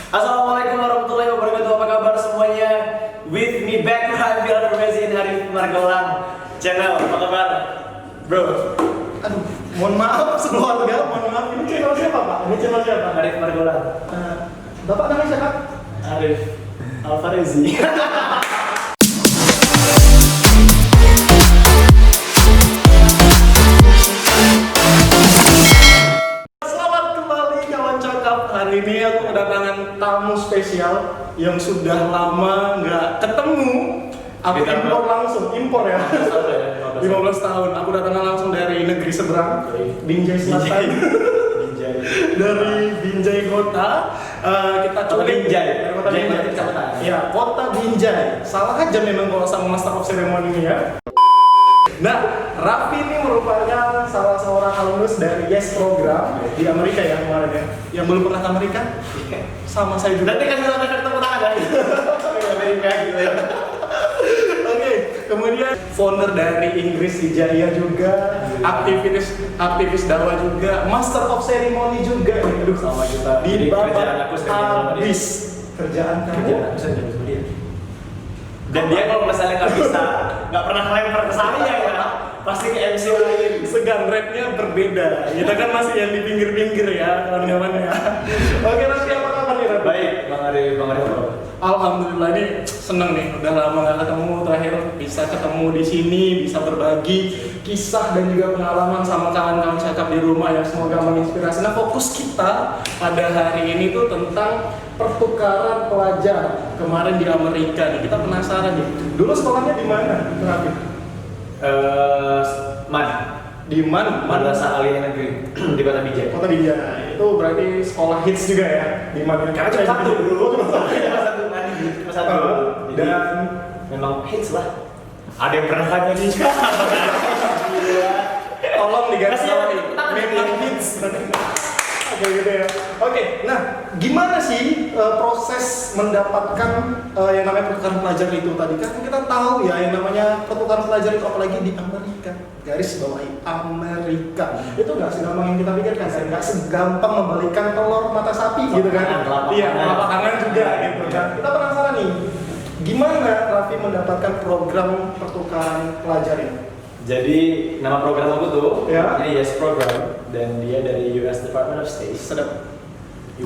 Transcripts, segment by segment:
Assalamualaikum warahmatullahi wabarakatuh. Apa kabar semuanya? With me back, I'm Bilar Permesi in Arif Margolang channel. Apa kabar, bro? Aduh, mohon maaf sekeluarga, mohon maaf. Ini channel siapa, Pak? Ini channel siapa? Arif Margolang. Bapak namanya siapa? Arif Alfarezi. Selamat kembali kawan cakap. Hari ini aku kedatangan tamu spesial yang sudah lama nggak ketemu. Aku Kita impor langsung, impor ya. 15 tahun. Aku datangkan langsung dari negeri seberang, Binjai Selatan. Binjai. Dari Binjai Kota. Kita Kota Binjai. Dari Kota Binjai Binjai. berarti kecamatan. Ya, Kota Binjai. Salah aja memang kalau sama Master of Ceremony ini ya. Nah, Raffi ini merupakan salah seorang alumnus dari YES program di Amerika ya kemarin ya. Yang belum pernah ke Amerika? Sama saya juga. Nanti kasih tanda tepuk tangan ya. Amerika gitu ya. Oke, kemudian founder dari Inggris Hijaya juga, aktivis dakwah juga, Master of Ceremony juga. Aduh, Sama kita. di Kerjaan aku babak sering sama dia. habis. Kerjaan kamu. Kerjaan aku sering sama dia. Dan dia kalau misalnya nggak bisa, nggak pernah ngelempar ke saya ya, pasti ke MC lain. Segan rate-nya berbeda. Kita kan masih yang di pinggir-pinggir ya, kawan-kawan ya. Oke, Raffi, apa kabar nih, Raffi? Baik, Bang Arif. Alhamdulillah, ini seneng nih, udah lama gak ketemu. Terakhir bisa ketemu di sini, bisa berbagi kisah dan juga pengalaman sama kawan-kawan cakap di rumah yang semoga menginspirasi. Nah, fokus kita pada hari ini tuh tentang pertukaran pelajar kemarin di Amerika nih. Kita penasaran nih. Dulu sekolahnya di mana, Raffi? Di mana? Madrasah Aliyah Negeri di Kota Binjai. Kota Binjai. Itu berarti sekolah hits juga ya? Di mana? Karena cuma satu dulu, cuma satu. Jadi Dan memang hits lah. Ada yang pernah kan ini? tolong digaris Kasih bawahi. tangan. Memang hits. Oke gitu ya. Oke, nah gimana sih proses mendapatkan yang namanya pertukaran pelajar itu tadi? Kan kita tahu ya yang namanya pertukaran pelajar itu apalagi di Amerika. Garis bawahi Amerika. Itu nggak segampang yang kita pikirkan kan? Nggak segampang membalikan telur mata sapi gitu kan? Iya, telapak tangan juga gitu kan. Kita penasaran nih, gimana Raffi mendapatkan program pertukaran pelajar ini? Jadi nama program aku tuh Ya. namanya YES program dan dia dari US Department of State. Sedap.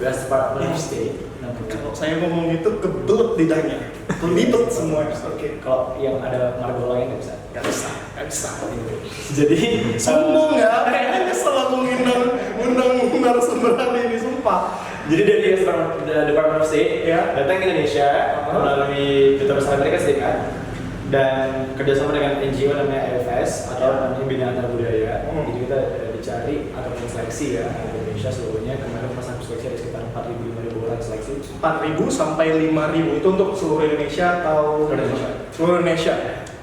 US Department of State. Kalau saya ngomong itu kebelet lidahnya, kelibet semua. Oke. Kalau yang ada margolangnya nggak bisa. Gak bisa. Jadi Sombong ya, kayaknya nyesel aku ngundang narasumber hari ini, sumpah. Jadi dari US Department of State Ya. datang ke Indonesia melalui Duta Besar Amerika Serikat dan kerjasama dengan NGO namanya AFS atau namanya Bina Antara Budaya. Jadi kita dicari ataupun seleksi ya di Indonesia seluruhnya. Kemarin pas aku seleksi ada sekitar 4.000-5.000 orang seleksi. 4.000 sampai 5.000 itu untuk seluruh Indonesia atau Seluruh Indonesia. Seluruh Indonesia.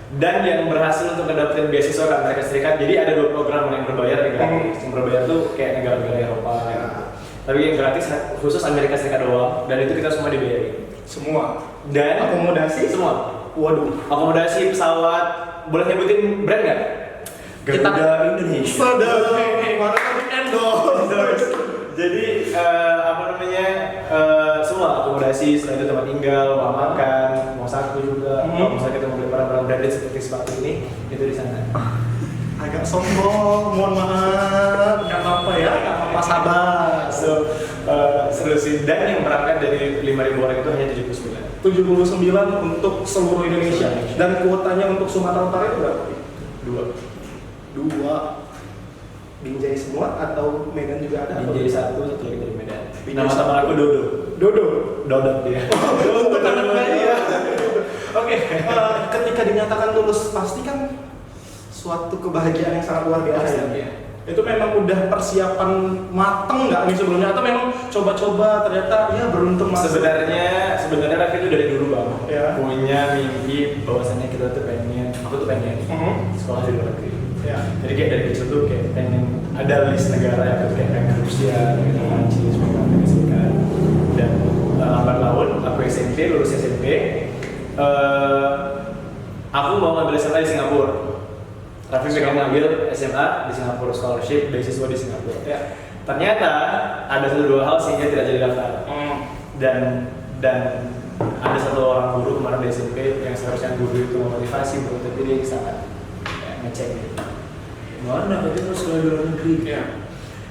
Dan yang berhasil untuk mendapatkan beasiswa ke Amerika Serikat. Jadi ada dua program yang berbayar dan gratis. Yang berbayar tuh kayak negara-negara Eropa. Ya. Tapi yang gratis khusus Amerika Serikat doang. Dan itu kita semua dibayarin. Semua. Dan Akomodasi? semua. Waduh. Akomodasi, pesawat, boleh nyebutin brand nggak? Garuda Indonesia. Sedap. Mana tadi endorse. Jadi apa namanya semua akomodasi, selain itu tempat tinggal, mau makan, mau saku juga. Kalau misalnya kita mau beli barang-barang branded seperti sepatu ini, itu di sana. Agak sombong, mohon maaf. Gak apa-apa ya, gak apa-apa, sabar. So seru sih. Dan yang berangkat dari 5.000 orang itu hanya 79. 79 untuk seluruh Indonesia. Dan kuotanya untuk Sumatera Utara itu berapa? 2. Binjai semua atau Medan juga ada? Binjai satu lagi dari Medan. Binjai Nama teman aku Dodo. Dodo. Dodot dia. Untuk anak bayi ya. Oke, ketika dinyatakan lulus pasti kan suatu kebahagiaan yang sangat luar biasa. Iya. Itu memang udah persiapan mateng nggak nih sebelumnya atau memang coba-coba ternyata ya beruntung masuk? Sebenarnya Raffi itu dari dulu bang Ya. punya mimpi bahwasannya aku tuh pengen sekolah di luar negeri. Ya. Jadi kayak dari kecil tuh kayak pengen ada list negara yang aku kayak pengen ke Rusia, gitu, Prancis, Amerika Serikat. Dan lambat laun aku lulus SMP, aku mau ngambil SMA di Singapura. Raffi pengen ngambil SMA di Singapura, scholarship beasiswa di Singapura. Ya. Ternyata ada satu dua hal sehingga tidak jadi daftar. dan ada satu orang guru kemarin di SMP yang seharusnya guru itu memotivasi buat, tapi dia sangat ngecek gitu. Mana tadi harus sekolah di luar negeri?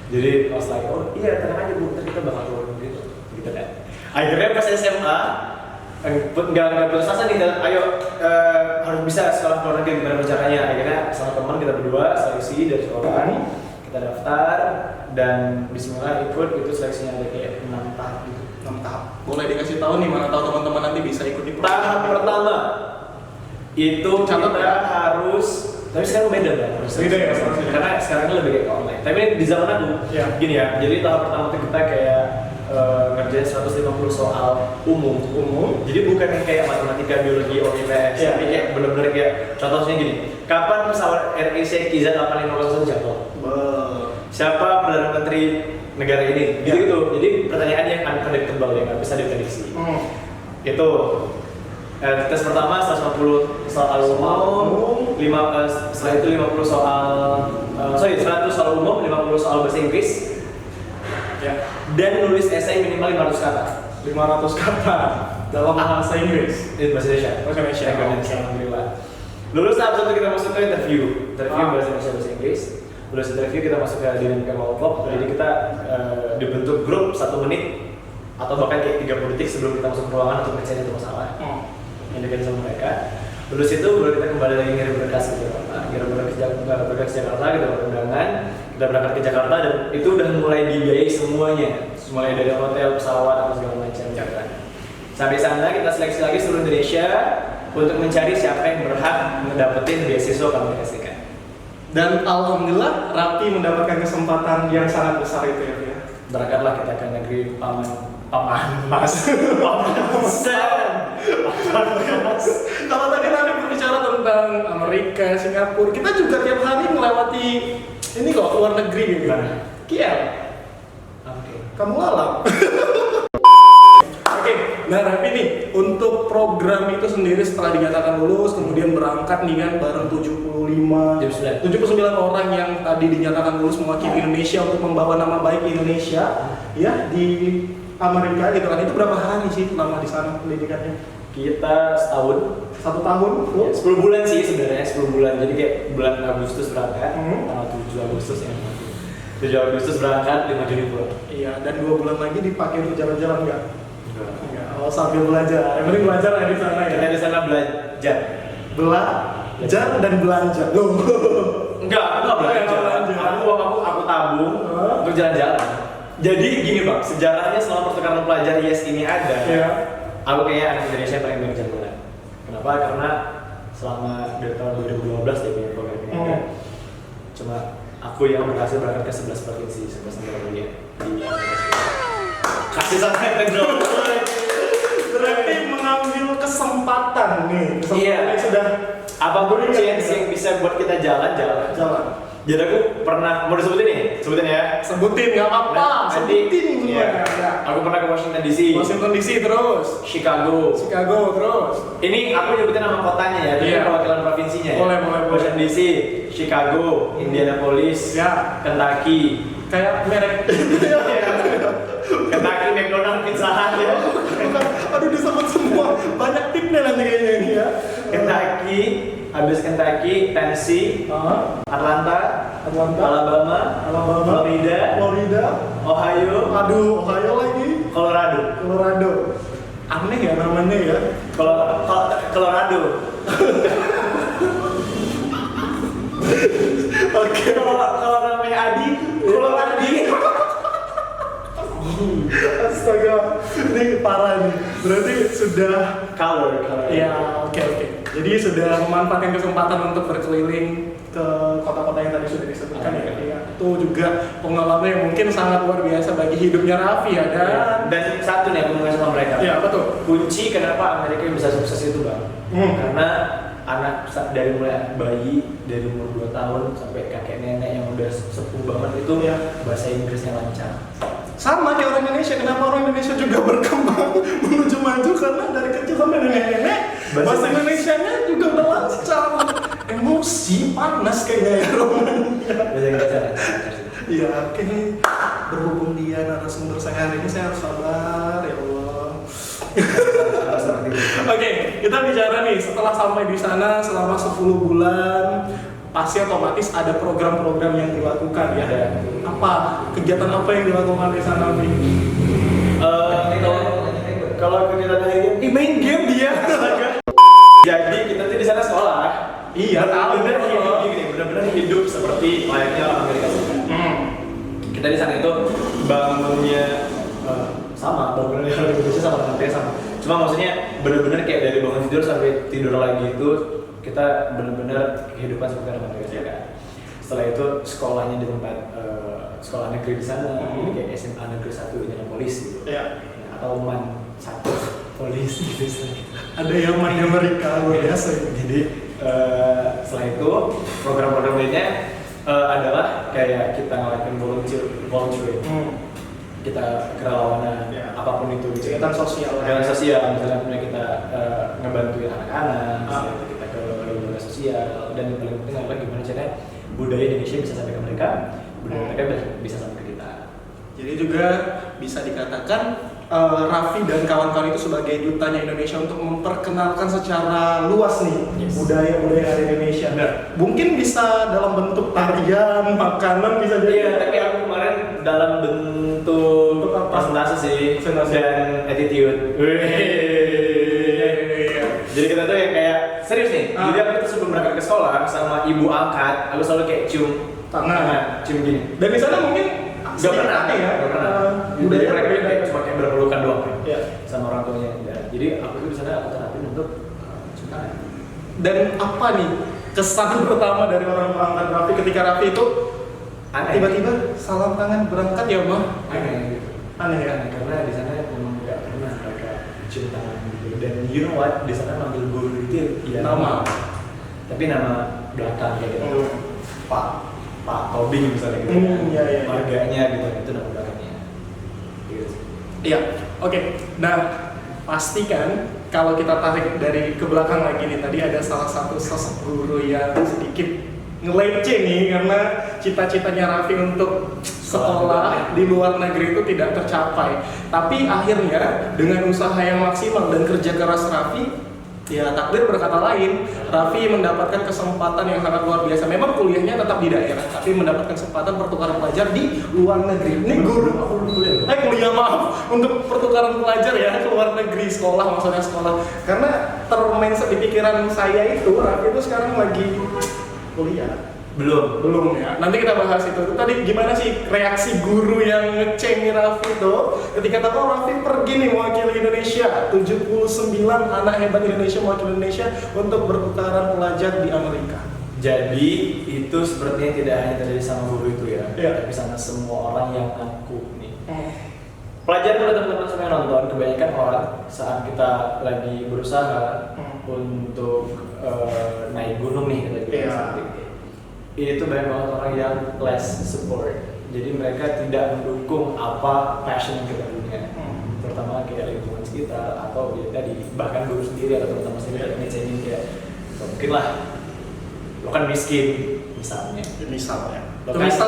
Jadi I was like, oh iya tenang aja bu, kita bakal keluar negeri tuh, gitu kan. Akhirnya pas SMA nggak putus asa nih, ayo harus bisa sekolah keluar negeri, gimana caranya? Akhirnya sama teman kita berdua seleksi dari sekolah, kita daftar dan bismillah ikut. Itu seleksinya ada kayak 6 tahap gitu. 6 tahap. Boleh dikasih tahu nih, mana tahu teman-teman nanti bisa ikut di program. Tahap pertama itu Catat kita ya? harus, tapi sekarang beda kan? Beda ya? Karena sekarang ini lebih kayak online. Tapi di zaman aku, gini ya. Jadi tahap pertama itu kita kayak ngerjain 150 soal umum. Jadi bukan yang kayak matematika, biologi, IPS, tapi kayak bener-bener kayak contohnya gini. Kapan pesawat RIC KZ8501 jatuh? Siapa Perdana Menteri negara ini? Gitu-gitu. Jadi pertanyaan yang unpredictable, yang nggak bisa diprediksi. Itu tes pertama 150 soal umum, setelah itu 50 soal 100 soal umum, 50 soal bahasa Inggris. Dan nulis esai minimal 500 kata. 500 kata dalam bahasa Inggris. Itu bahasa Indonesia. Bahasa Indonesia. Alhamdulillah. Lulus tahap 1 kita masuk ke interview bahasa Indonesia, bahasa Inggris. Lulus interview kita masuk ke dinamika kelompok. Jadi kita dibentuk grup 1 menit atau bahkan kayak 30 detik sebelum kita masuk ke ruangan untuk mencari itu masalah. Yang dekat sama mereka. Lulus itu baru kita kembali lagi ngirim berkas ke Jakarta. Ngirim berkas ke Jakarta, kita undangan, kita berangkat ke Jakarta dan itu udah mulai dibiayai semuanya, mulai dari hotel, pesawat, atau segala macam. Sampai sana kita seleksi lagi seluruh Indonesia untuk mencari siapa yang berhak mendapatkan beasiswa ke Amerika Serikat. Dan alhamdulillah Raffi mendapatkan kesempatan yang sangat besar itu ya. Berangkatlah kita ke negeri paman mas. Kalau tadi Raffi berbicara tentang Amerika, Singapura, kita juga tiap hari melewati ini kok luar negeri gitu. KL. Kamu alam. Nah Raffi nih, untuk program itu sendiri setelah dinyatakan lulus, kemudian berangkat nih kan bareng 79 orang yang tadi dinyatakan lulus mewakili Indonesia untuk membawa nama baik Indonesia ya di Amerika gitu kan. Itu berapa hari sih lama di sana pendidikannya? Kita setahun. 1 tahun? Ya, 10 bulan sih sebenarnya, 10 bulan. Jadi kayak bulan Agustus berangkat, tanggal 7 Agustus ya. 7 Agustus berangkat, 5 Juni pulang. Iya, dan 2 bulan lagi dipakai untuk jalan-jalan nggak? Enggak. Oh, sambil belajar. Yang penting belajar lah di sana ya. Kita di sana belajar. Belajar dan belanja. Loh. Enggak belanja. Aku tabung untuk jalan-jalan. Jadi gini Bang, sejarahnya selama pertukaran pelajar IS ini ada. Aku kayaknya anak Indonesia yang paling banyak jalan-jalan. Kenapa? Karena selama dari tahun 2015 dia punya program ini kan. Cuma aku yang berhasil berangkat ke 11 provinsi, 11 negara dunia di Amerika. Kasih sampai dong. Berarti mengambil kesempatan nih. Kesempatan yang sudah apapun chance yang bisa buat kita jalan. Jadi aku pernah, mau disebutin nih? Sebutin ya? Sebutin, nggak apa-apa. Sebutin semua. Ya. Aku pernah ke Washington DC. Washington DC terus. Chicago terus. Ini aku nyebutin nama kotanya ya, tapi perwakilan provinsinya ya. Boleh. Washington DC, Chicago, Indianapolis, Kentucky. Kayak merek. Kentucky, McDonald, Pizza Hut ya. Aduh disebut semua. Banyak tipnya nanti kayaknya ini ya. Kentucky, habis Kentucky, Tennessee, Atlanta, Alabama, Florida, Ohio, Ohio lagi, Colorado. Aneh ya namanya ya. Colorado. Oke. Kalau namanya Adi, Colorado. Astaga, ini parah nih. Berarti sudah color. Ya, oke. Jadi sudah memanfaatkan kesempatan untuk berkeliling ke kota-kota yang tadi sudah disebutkan ya. Itu juga pengalaman yang mungkin sangat luar biasa bagi hidupnya Raffi ya. Dan satu nih aku mau ngasih sama mereka. Ya, betul. Kunci kenapa Amerika bisa sukses itu Bang? Karena anak dari mulai bayi dari umur 2 tahun sampai kakek nenek yang udah sepuh banget itu bahasa Inggrisnya lancar. Sama kayak orang Indonesia, kenapa orang Indonesia juga berkembang menuju maju karena dari kecil sampai nenek-nenek bahasa Indonesianya juga udah lancar. Emosi panas kayaknya ya Bahasa Inggrisnya lancar. Iya, oke. Berhubung dia narasumber saya hari ini, saya harus sabar ya Allah. Harus seperti itu. Oke, kita bicara nih setelah sampai di sana selama 10 bulan pasti otomatis ada program-program yang dilakukan ya. Ada. Apa kegiatan apa yang dilakukan di sana, Bri? Kalau kegiatan lainnya, main game dia. Jadi kita tuh di sana sekolah. Iya, tahu. Benar-benar hidup seperti layaknya orang Amerika Serikat. Kita di sana itu bangunnya sama, bangunnya orang Indonesia sama, nantinya sama. Cuma maksudnya benar-benar kayak dari bangun tidur sampai tidur lagi itu kita benar-benar kehidupan seperti orang Amerika Serikat. Setelah itu sekolahnya di tempat sekolah negeri di sana, ini kayak SMA negeri 1 dengan polis gitu. Iya. Atau MAN 1 polis gitu. Ada yang main Amerika luar biasa. Jadi setelah itu program-program lainnya adalah kayak kita ngelakuin volunteering. Kita kerelawanan apapun itu gitu. Kegiatan sosial. Kegiatan sosial, misalnya kita ngebantuin anak-anak, misalnya kita ke lembaga sosial, dan yang paling penting adalah gimana caranya budaya Indonesia bisa sampai ke mereka, budaya mereka bisa sampai ke kita. Jadi juga bisa dikatakan Raffi dan kawan-kawan itu sebagai dutanya Indonesia untuk memperkenalkan secara luas nih budaya-budaya dari Indonesia. Mungkin bisa dalam bentuk tarian, makanan bisa jadi. Iya, tapi aku kemarin dalam bentuk presentasi sih dan attitude. Jadi kita tuh yang kayak serius nih. Jadi aku tuh sebelum berangkat ke sekolah sama ibu angkat, aku selalu kayak cium tangan, cium gini. Dan di sana mungkin Gak pernah ya, gak pernah. Budaya mereka kayak cuma kayak berpelukan doang ya, sama orang tuanya. Jadi aku tuh di sana aku terapin untuk cium tangan. Dan apa nih kesan pertama dari orang berangkat Raffi ketika Raffi itu tiba-tiba salam tangan berangkat ya, Mah? Aneh. Aneh ya? Aneh karena di sana memang gak pernah mereka cium tangan gitu. Dan you know what, di sana manggil guru itu ya nama, tapi nama belakang kayak gitu. Pak Tobing misalnya gitu. Iya. Marganya gitu, itu nama belakangnya. Gitu. Iya, oke. Nah, pastikan kalau kita tarik dari ke belakang lagi nih, tadi ada salah satu sosok guru yang sedikit ngelece nih karena cita-citanya Raffi untuk sekolah di luar negeri itu tidak tercapai. Tapi akhirnya dengan usaha yang maksimal dan kerja keras Raffi, ya takdir berkata lain, Raffi mendapatkan kesempatan yang sangat luar biasa. Memang kuliahnya tetap di daerah, tapi mendapatkan kesempatan pertukaran pelajar di luar negeri. Ini guru, kuliah maaf, untuk pertukaran pelajar ya ke luar negeri, sekolah maksudnya sekolah. Karena termindset di pikiran saya itu, Raffi itu sekarang lagi kuliah. Belum ya. Nanti kita bahas itu. Tadi gimana sih reaksi guru yang ngecengin Raffi itu ketika tahu Raffi pergi nih mewakili Indonesia, 79 anak hebat Indonesia mewakili Indonesia untuk bertukaran pelajar di Amerika. Jadi itu sepertinya tidak hanya terjadi sama guru itu ya, Iya. tapi sama semua orang yang ngaku nih. Pelajar kalau teman-teman semua yang nonton, kebanyakan orang saat kita lagi berusaha untuk naik gunung nih, kita bilang itu banyak banget orang yang less support. Jadi mereka tidak mendukung apa passion yang kita punya, terutama kayak lingkungan sekitar atau ya tadi bahkan guru sendiri atau terutama sendiri ngecengin kayak mungkin lah lo kan miskin misalnya. Misal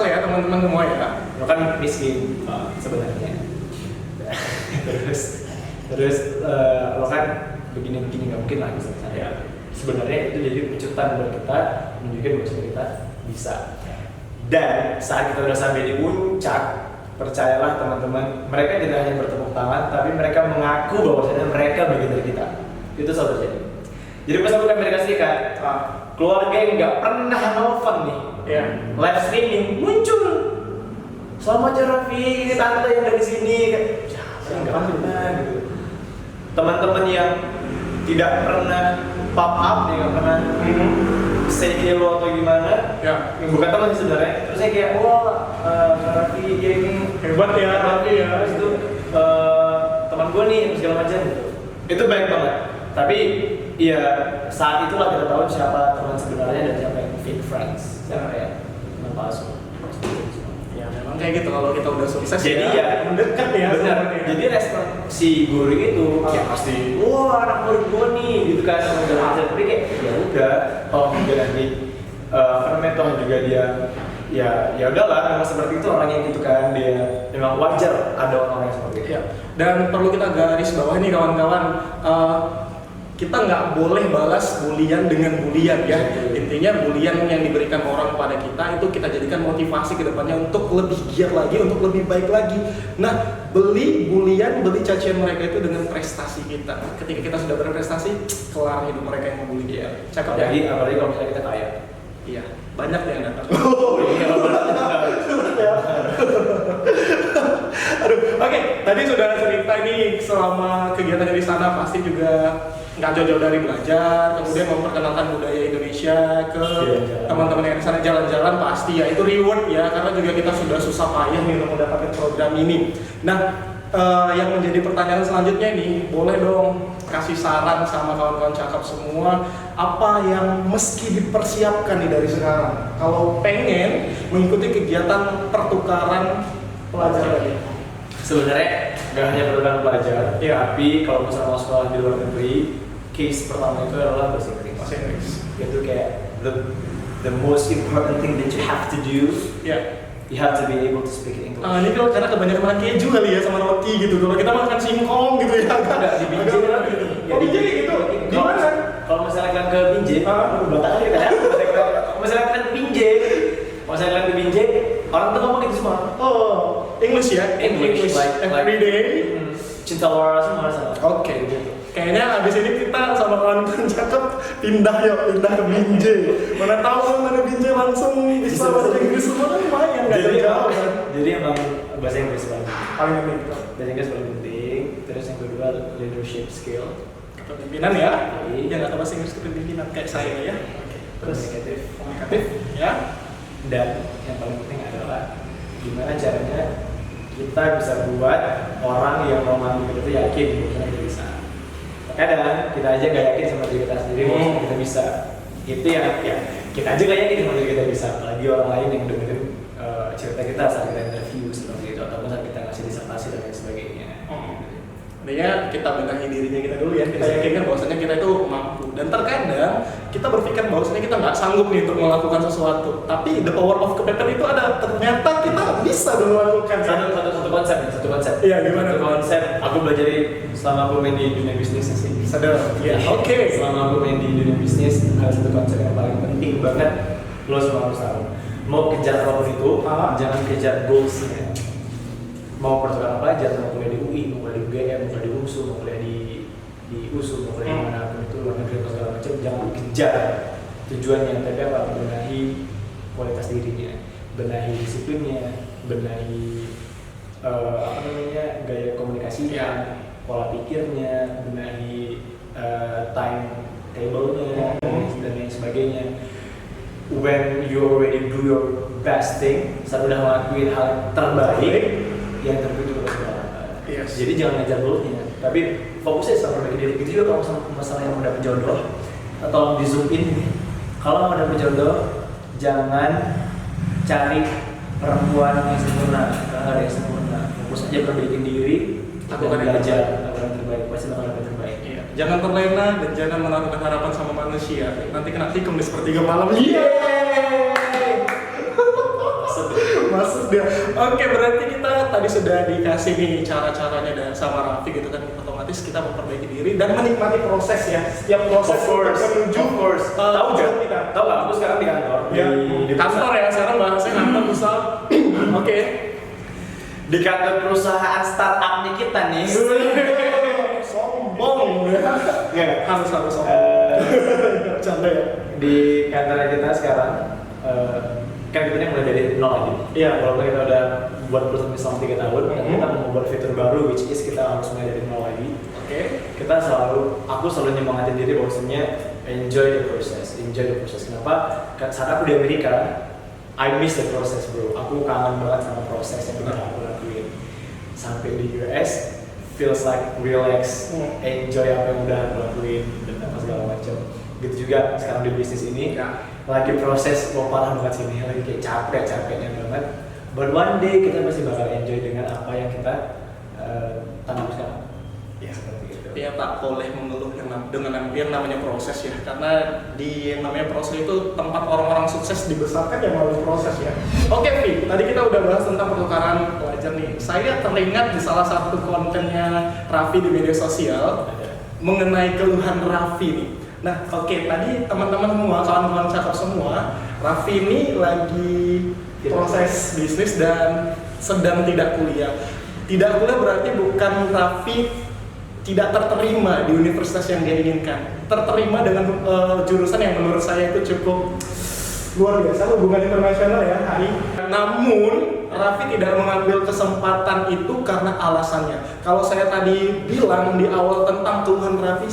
ya teman-teman semua ya. Lo kan miskin sebenarnya. terus lo kan begini nggak mungkin lah misalnya. Sebenarnya itu jadi pecutan buat kita menunjukkan bahwa kita bisa. Dan saat kita udah sampai di puncak, percayalah teman-teman, mereka tidak hanya bertepuk tangan, tapi mereka mengaku bahwasanya mereka bagian dari kita. Itu selalu terjadi. Jadi pas aku ke Amerika Serikat, keluarga yang nggak pernah nelfon nih, live streaming muncul. Selamat ya Raffi, tante yang dari sini, siapa yang nggak pernah gitu. Teman-teman yang tidak pernah pop up, yang nggak pernah say hello atau gimana, bukan teman sih sebenarnya. Terus saya kayak wah Raffi dia ini Hebat ya Raffi ya. Terus itu teman gue nih segala macam gitu. Itu baik banget. Tapi ya saat itulah kita tahu siapa teman sebenarnya dan siapa yang fake friends, siapa yang teman palsu. Ya memang kayak gitu kalau kita udah sukses. Jadi ya mendekat ya. Benar. Jadi respon si guru itu ya pasti wah anak murid gue nih gitu kan sama segala macam. Tapi kayak ya udah toh juga nanti toh juga dia ya udahlah, memang seperti itu orangnya gitu kan, dia memang wajar ada orang yang seperti itu. Ya. Dan perlu kita garis bawah nih kawan-kawan, kita nggak boleh balas bulian dengan bulian ya. Intinya bulian yang diberikan orang pada kita itu kita jadikan motivasi ke depannya untuk lebih giat lagi, untuk lebih baik lagi. Nah, beli cacian mereka itu dengan prestasi kita. Ketika kita sudah berprestasi, kelar hidup mereka yang membuli dia. Cakep ya? Apalagi kalau misalnya kita kaya. Iya, banyak yang datang. Aduh, oke. Tadi sudah cerita ini selama kegiatan di sana pasti juga nggak jauh-jauh dari belajar, kemudian memperkenalkan budaya Indonesia ke teman-teman yang di sana, jalan-jalan pasti ya itu reward ya, karena juga kita sudah susah payah nih untuk mendapatkan program ini. Nah, yang menjadi pertanyaan selanjutnya nih, boleh dong kasih saran sama kawan-kawan cakep semua, apa yang mesti dipersiapkan nih dari sekarang kalau pengen mengikuti kegiatan pertukaran pelajar ini? Sebenarnya nggak hanya pertukaran pelajar, ya. Tapi kalau misalnya mau sekolah di luar negeri, case pertama itu adalah bahasa Inggris. Bahasa Inggris. Itu kayak the most important thing that you have to do. Ya. You have to be able to speak English. Ini kalau karena kebanyakan makan keju kali ya sama roti gitu. Kalau kita makan singkong gitu ya. Ada di Binjai kan gitu. Oh, Binjai gitu. Di mana? Kalau misalnya kalian ke Binjai, Batak kita ya. Kalau misalnya kalian ke Binjai, orang tuh ngomong gitu semua. Oh, English ya? English, like every day. Cinta luar semua sana. Oke, gitu. Kayaknya abis ini kita sama kawan-kawan cakep pindah ke Binjai. Mana tahu kan ada Binjai langsung bisa bahasa Inggris semua kan lumayan nggak jauh kan? Jadi emang bahasa Inggris paling penting. Bahasa Inggris paling penting. Terus yang kedua leadership skill. Kepemimpinan ya? Yang nggak tahu bahasa Inggris kepemimpinan kayak saya ya. Komunikatif ya. Dan yang paling penting adalah gimana caranya kita bisa buat orang yang mau ngambil kita tuh yakin bahwa kita bisa. Kadang kita aja gak yakin sama diri kita sendiri bahwa kita bisa. Itu yang ya kita aja gak yakin sama diri kita bisa. Apalagi orang lain yang dengerin cerita kita saat kita interview seperti itu, ataupun saat kita ngasih disertasi dan lain sebagainya. Intinya kita benahi dirinya kita dulu ya, kita yakinkan bahwasanya kita itu mampu. Dan terkadang kita berpikir bahwasanya kita nggak sanggup nih untuk melakukan sesuatu, tapi the power of kepepet itu ada, ternyata kita bisa melakukan. Satu konsep. Iya, gimana? Satu konsep. Aku belajar selama aku main di dunia bisnis sih. Sadar. Iya. Oke. Selama aku main di dunia bisnis, ada satu konsep yang paling penting banget lo semua harus tahu. Mau kejar apapun itu, jangan kejar goalsnya. Mau pertukaran pelajar, mau kuliah di UI, mau kuliah di UGM, mau kuliah di UNSU, mau kuliah di USU, mau kuliah di manapun itu, luar negeri atau segala macam, jangan kejar tujuannya, tapi apa? Benahi kualitas dirinya, benahi disiplinnya, benahi gaya komunikasinya, pola pikirnya, benahi time table-nya dan lain sebagainya. When you already do your best thing, saat udah ngelakuin hal yang terbaik, yang terbaik itu Yes. Jadi jangan ngejar goalnya, tapi fokusnya sama perbaiki diri. Itu juga kalau sama masalah yang mau dapet jodoh, tolong di zoom in. Kalau mau dapet jodoh, jangan cari perempuan yang sempurna, karena nggak ada yang sempurna. Fokus aja perbaikin diri, lakukan yang belajar, lakukan yang terbaik, pasti bakal dapet yang terbaik. Iya. Jangan terlena dan jangan menaruhkan harapan sama manusia. Nanti kena tikung di sepertiga malam. Maksud dia. Oke, berarti kita tadi sudah dikasih nih cara-caranya dan sama Raffi gitu kan, otomatis kita memperbaiki diri dan menikmati proses ya. Setiap proses menuju tahu gak? Tahu gak? Aku sekarang di kantor. Ya, di kantor ya, sekarang bahasanya kantor misal. Oke. Di kantor perusahaan startupnya kita nih. Sombong ya. Harus sombong. Canda ya. Di kantor kita sekarang kan kita mulai dari nol lagi. Iya. Walaupun kita udah buat perusahaan selama 3 tahun, dan kita mau membuat fitur baru, which is kita harus mulai dari nol lagi. Oke. Aku selalu nyemangatin diri bahwasanya enjoy the process. Kenapa? Saat aku di Amerika, I miss the process bro. Aku kangen banget sama proses yang udah aku lakuin. Sampai di US, feels like relax, enjoy apa yang udah aku lakuin dan apa segala macam. Gitu juga sekarang di bisnis ini. Lagi proses, parah banget sini, lagi kayak capeknya banget. But one day kita pasti bakal enjoy dengan apa yang kita tanam sekarang. Ya seperti itu. Ya tak boleh mengeluh dengan yang namanya proses ya, karena di yang namanya proses itu tempat orang-orang sukses dibesarkan yang melalui proses ya. Oke Vi, tadi kita udah bahas tentang pertukaran pelajar nih. Saya teringat di salah satu kontennya Raffi di media sosial mengenai keluhan Raffi nih. Nah oke, tadi teman-teman semua, kawan-kawan cakap semua, Raffi ini lagi proses bisnis dan sedang tidak kuliah. Tidak kuliah berarti bukan Raffi tidak terterima di universitas yang dia inginkan, terterima dengan jurusan yang menurut saya itu cukup luar biasa, hubungan internasional ya HI. Namun Raffi tidak mengambil kesempatan itu karena alasannya. Kalau saya tadi bilang di awal tentang keluhan Raffi,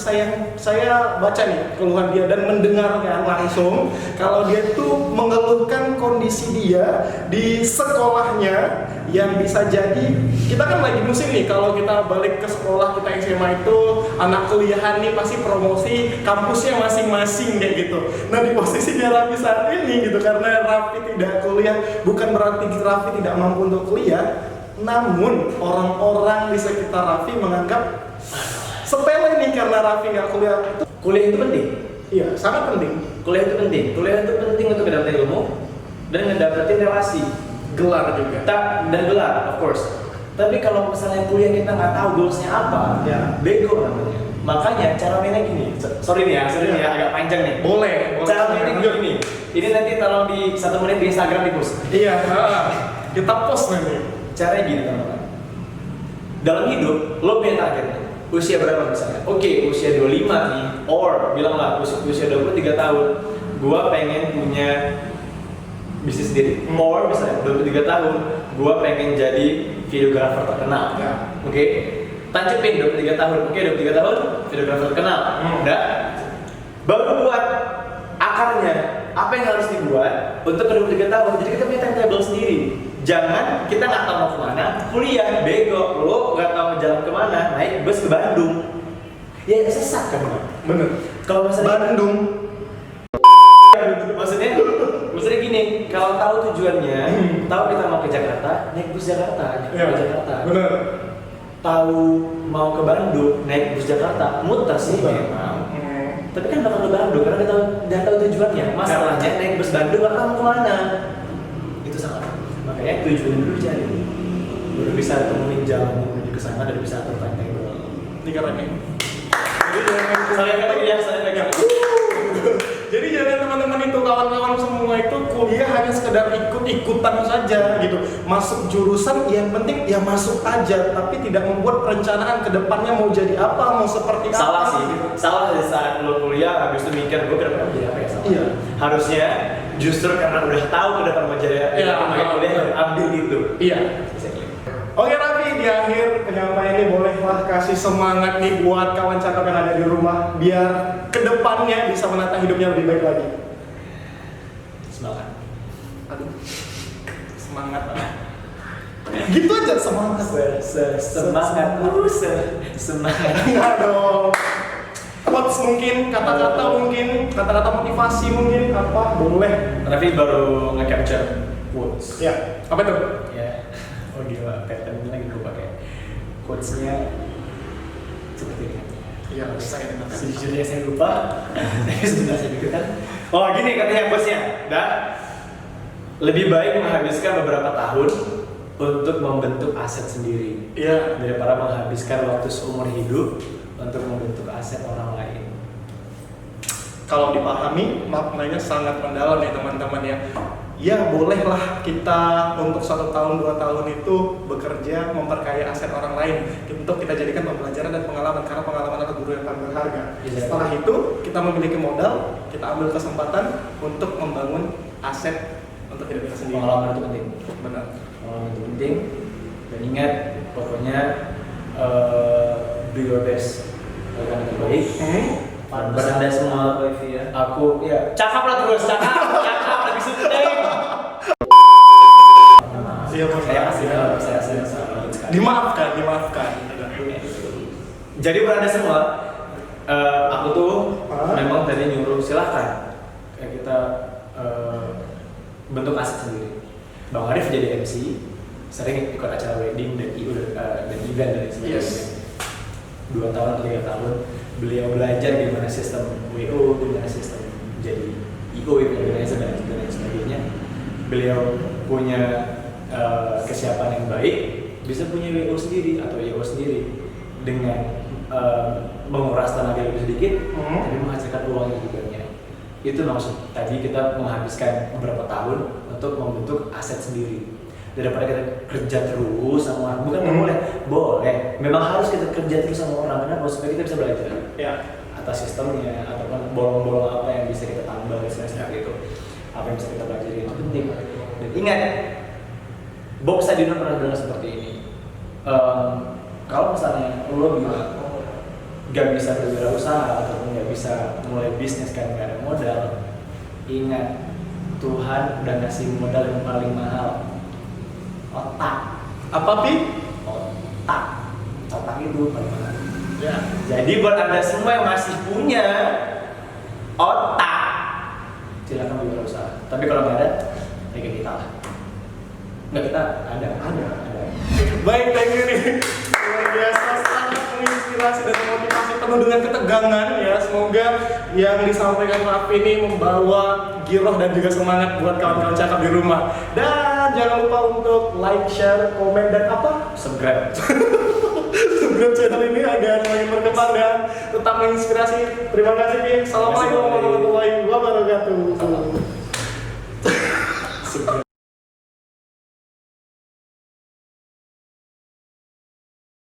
saya baca nih keluhan dia dan mendengarkan langsung kalau dia tuh mengeluhkan kondisi dia di sekolahnya yang bisa jadi, kita kan lagi musim nih kalau kita balik ke sekolah kita SMA itu anak kuliahan nih pasti promosi kampusnya masing-masing kayak gitu. Nah di posisinya Raffi saat ini gitu, karena Raffi tidak kuliah bukan berarti Raffi tidak mampu untuk kuliah, namun orang-orang di sekitar Raffi menganggap sepele nih karena Raffi nggak kuliah. Kuliah itu penting. Iya, sangat penting. Kuliah itu penting. Kuliah itu penting untuk mendapatkan ilmu dan mendapatkan relasi, Gelar juga. dan gelar, of course. Tapi kalau misalnya kuliah kita nggak tahu goalsnya apa, Ya. bego namanya. Makanya cara mainnya gini. Sorry nih ya, agak panjang nih. Boleh. Cara mainnya gini. Ini nanti tolong di 1 menit di Instagram di post. Iya, kita post nanti. Caranya gini teman-teman. Dalam hidup, lo punya target. Usia berapa misalnya? Oke, usia 25 nih. Or, bilanglah usia 23 tahun. Gua pengen punya bisnis sendiri. Or, misalnya 23 tahun, gua pengen jadi videographer terkenal. Ya. Oke? Tancapin 23 tahun. Oke, 23 tahun, videographer terkenal. Udah? Baru buat akarnya. Apa yang harus dibuat untuk 23 tahun? Jadi kita punya timetable sendiri. Jangan kita nggak tahu mau kemana, kuliah bego, lo nggak tahu jalan kemana, naik bus ke Bandung, ya sesat kan? Bener. Kalau misalnya Bandung. maksudnya gini, kalau tahu tujuannya, tahu kita mau ke Jakarta, naik bus Jakarta, ke Jakarta. Bener. Tahu mau ke Bandung, naik bus Jakarta, muter sih memang. Tapi kan bakal ke Bandung karena kita udah tahu tujuannya. Masalahnya naik bus Bandung nggak tahu mau kemana. Itu salah. Makanya tujuannya dulu cari. Baru bisa temuin jalan menuju ke sana dan bisa atur timetable. Ini keren nih. Saya pegang. Jadi jangan teman-teman itu, kawan-kawan semua itu kuliah hanya sekedar ikut-ikutan saja gitu. Masuk jurusan yang penting ya masuk aja, tapi tidak membuat perencanaan ke depannya mau jadi apa, mau seperti apa. Salah sih. Salah di saat lo kuliah habis itu mikir gue ke depan mau jadi apa ya, salah. Iya. Harusnya justru karena udah tahu ke depan mau jadi apa, makanya kuliah ambil itu. Iya. Oke Raffi, di akhir penyampaian ini bolehlah kasih semangat nih buat kawan cakap yang ada di rumah biar kedepannya bisa menata hidupnya lebih baik lagi. Semangat. Aduh, semangat. Gitu aja semangat. Semangat. Semangat. Enggak dong. Quotes mungkin, kata-kata motivasi mungkin apa boleh. Raffi baru nge-capture quotes. Ya, apa itu? Ya. Oh gila, patternnya lagi gue pakai. Quotes-nya seperti ini. Iya, saya dengar. Sejujurnya saya lupa. Tapi sebenarnya saya pikirkan. Oh gini katanya bosnya. Dan lebih baik menghabiskan beberapa tahun untuk membentuk aset sendiri. Iya. Daripada menghabiskan waktu seumur hidup untuk membentuk aset orang lain. Kalau dipahami maknanya sangat mendalam ya teman-teman ya. Ya bolehlah kita untuk 1 tahun 2 tahun itu bekerja memperkaya aset orang lain untuk kita jadikan pembelajaran dan pengalaman, karena pengalaman adalah guru yang paling berharga. Setelah itu kita memiliki modal, kita ambil kesempatan untuk membangun aset untuk hidup kita sendiri. Pengalaman itu penting. Benar. Pengalaman itu penting. Dan ingat pokoknya do your best, lakukan yang terbaik. Beranda semua, aku ya cakap lah terus, cakap lagi syuting. Saya Dimaafkan. Jadi beranda semua, aku tuh memang tadi nyuruh silahkan kayak kita bentuk aset sendiri. Bang Arif jadi MC, sering ikut acara wedding dan event dan sebagainya. Yes. 2 tahun atau 3 tahun beliau belajar gimana sistem WO, gimana sistem jadi IO itu dan lain sebagainya. Beliau punya kesiapan yang baik, bisa punya WO sendiri atau IO sendiri dengan menguras tenaga lebih sedikit, tapi menghasilkan uang yang lebih banyak. Itu maksud tadi kita menghabiskan beberapa tahun untuk membentuk aset sendiri daripada kita kerja terus sama orang. Bukan boleh, memang harus kita kerja terus sama orang. Kenapa? Supaya kita bisa belajar atas sistemnya ataupun bolong-bolong apa yang bisa kita tambah dan sebagainya itu, apa yang bisa kita pelajari itu penting. Dan ingat, Bob Sadino pernah bilang seperti ini, kalau misalnya lo bilang gak bisa berwirausaha ataupun gak bisa mulai bisnis karena gak ada modal, ingat, Tuhan udah ngasih modal yang paling mahal, otak. Apa Pi? Otak itu paling mahal. Jadi buat anda semua yang masih punya otak, silakan berwirausaha. Tapi kalau nggak ada, ya kayak kita lah. Nggak, kita ada. Baik, thank you nih. Luar biasa, sangat menginspirasi dan motivasi penuh dengan ketegangan ya. Semoga yang disampaikan Raffi ini membawa giroh dan juga semangat buat kawan-kawan cakap di rumah. Dan jangan lupa untuk like, share, komen, dan apa? Subscribe. Subscribe channel ini agar semakin berkembang dan tetap menginspirasi. Terima kasih, Pi. Assalamualaikum warahmatullahi wabarakatuh.